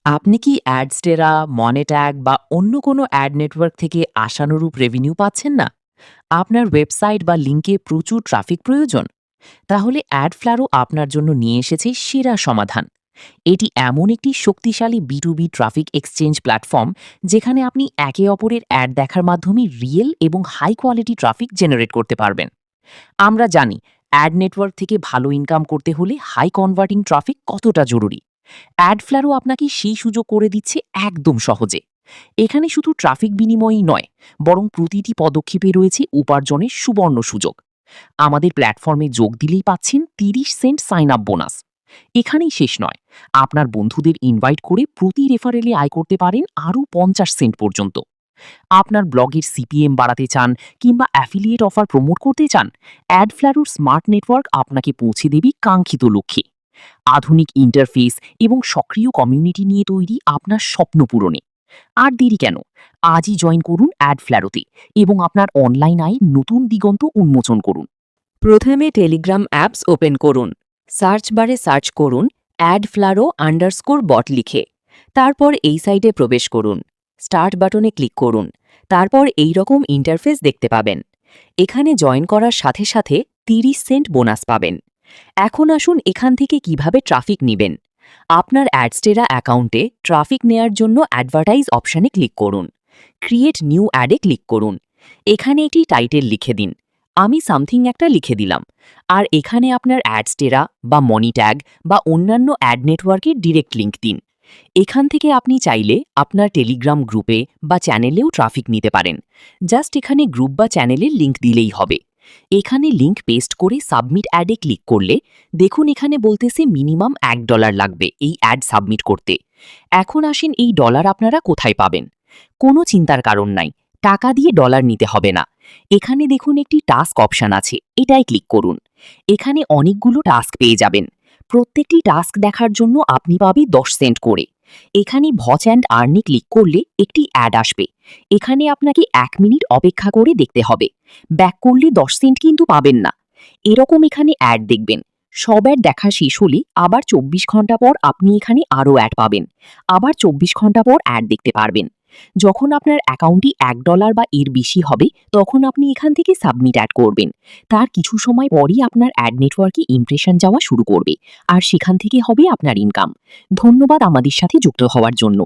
আপনি কি Adsterra, Monetag বা অন্য কোনো অ্যাড নেটওয়ার্ক থেকে আশানুরূপ রেভিনিউ পাচ্ছেন না? আপনার ওয়েবসাইট বা লিঙ্কে প্রচুর ট্রাফিক প্রয়োজন? তাহলে অ্যাডফ্লারও আপনার জন্য নিয়ে এসেছে সেরা সমাধান। এটি এমন একটি শক্তিশালী B2B ট্রাফিক এক্সচেঞ্জ প্ল্যাটফর্ম যেখানে আপনি একে অপরের অ্যাড দেখার মাধ্যমে রিয়েল এবং হাই কোয়ালিটি ট্রাফিক জেনারেট করতে পারবেন। আমরা জানি অ্যাড নেটওয়ার্ক থেকে ভালো ইনকাম করতে হলে হাই কনভার্টিং ট্রাফিক কতটা জরুরি। অ্যাডফ্লারও আপনাকে সেই সুযোগ করে দিচ্ছে একদম সহজে। এখানে শুধু ট্রাফিক বিনিময়ই নয়, বরং প্রতিটি পদক্ষেপে রয়েছে উপার্জনের সুবর্ণ সুযোগ। আমাদের প্ল্যাটফর্মে যোগ দিলেই পাচ্ছেন 30 সেন্ট সাইন আপ বোনাস। এখানেই শেষ নয়, আপনার বন্ধুদের ইনভাইট করে প্রতি রেফারেলে আয় করতে পারেন আরও 50 সেন্ট পর্যন্ত। আপনার ব্লগের সিপিএম বাড়াতে চান কিংবা অ্যাফিলিয়েট অফার প্রমোট করতে চান, অ্যাডফ্লারোর স্মার্ট নেটওয়ার্ক আপনাকে পৌঁছে দেবে কাঙ্ক্ষিত লক্ষ্যে। আধুনিক ইন্টারফেস এবং সক্রিয় কমিউনিটি নিয়ে তৈরি আপনার স্বপ্ন পূরণে। আর দেরি কেন? আজই জয়েন করুন অ্যাডফ্ল্যারোতে এবং আপনার অনলাইন আয়ের নতুন দিগন্ত উন্মোচন করুন। প্রথমে টেলিগ্রাম অ্যাপস ওপেন করুন। সার্চ বারে সার্চ করুন @flarO_bot লিখে। তারপর এই সাইটে প্রবেশ করুন। স্টার্ট বাটনে ক্লিক করুন। তারপর এই রকম ইন্টারফেস দেখতে পাবেন। এখানে জয়েন করার সাথে সাথে 30 সেন্ট বোনাস পাবেন। এখন আসুন এখান থেকে কিভাবে ট্রাফিক নিবেন। আপনার অ্যাডস্টেরা অ্যাকাউন্টে ট্রাফিক নেয়ার জন্য অ্যাডভার্টাইজ অপশানে ক্লিক করুন। ক্রিয়েট নিউ অ্যাডে ক্লিক করুন। এখানে একটি টাইটেল লিখে দিন। আমি সামথিং একটা লিখে দিলাম। আর এখানে আপনার অ্যাডস্টেরা বা মনিট্যাগ বা অন্যান্য অ্যাড নেটওয়ার্কের ডিরেক্ট লিঙ্ক দিন। এখান থেকে আপনি চাইলে আপনার টেলিগ্রাম গ্রুপে বা চ্যানেলেও ট্রাফিক নিতে পারেন। জাস্ট এখানে গ্রুপ বা চ্যানেলের লিঙ্ক দিলেই হবে। এখানে লিঙ্ক পেস্ট করে সাবমিট অ্যাডে ক্লিক করলে দেখুন এখানে বলতেছে মিনিমাম $1 লাগবে এই অ্যাড সাবমিট করতে। এখন আসেন এই ডলার আপনারা কোথায় পাবেন? কোনো চিন্তার কারণ নাই, টাকা দিয়ে ডলার নিতে হবে না। এখানে দেখুন একটি টাস্ক অপশন আছে, এটাই ক্লিক করুন। এখানে অনেকগুলো টাস্ক পেয়ে যাবেন। প্রত্যেকটি টাস্ক দেখার জন্য আপনি পাবে 10 সেন্ট করে। এখানে ভচ অ্যান্ড আর্নে ক্লিক করলে একটি অ্যাড আসবে। এখানে আপনাকে 1 মিনিট অপেক্ষা করে দেখতে হবে। ব্যাক করলে 10 সেন্ট কিন্তু পাবেন না। এরকম এখানে অ্যাড দেখবেন। সব অ্যাড দেখা শেষ হলে আবার 24 ঘন্টা পর আপনি এখানে আরও অ্যাড পাবেন। আবার 24 ঘন্টা পর অ্যাড দেখতে পারবেন। যখন আপনার অ্যাকাউন্টে $1 বা এর বেশি হবে তখন আপনি এখান থেকে সাবমিট অ্যাড করবেন। তার কিছু সময় পরই আপনার অ্যাড নেটওয়ার্কে ইমপ্রেশন যাওয়া শুরু করবে আর সেখান থেকে হবে আপনার ইনকাম। ধন্যবাদ আমাদের সাথে যুক্ত হওয়ার জন্য।